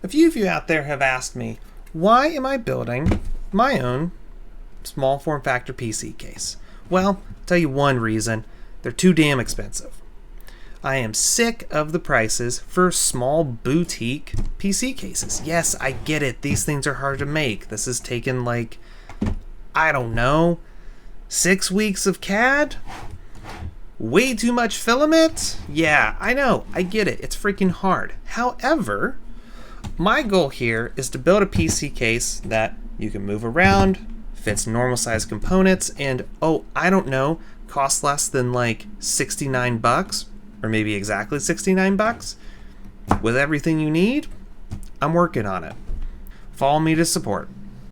A few of you out there have asked me, why am I building my own small form factor PC case? Well, I'll tell you one reason. They're too damn expensive. I am sick of the prices for small boutique PC cases. Yes, I get it. These things are hard to make. This has taken like, I don't know, 6 weeks of CAD? Way too much filament? Yeah, I know. I get it. It's freaking hard. However, my goal here is to build a PC case that you can move around, fits normal size components, and I don't know, costs less than like 69 bucks, or maybe exactly 69 bucks. With everything you need, I'm working on it. Follow me to support.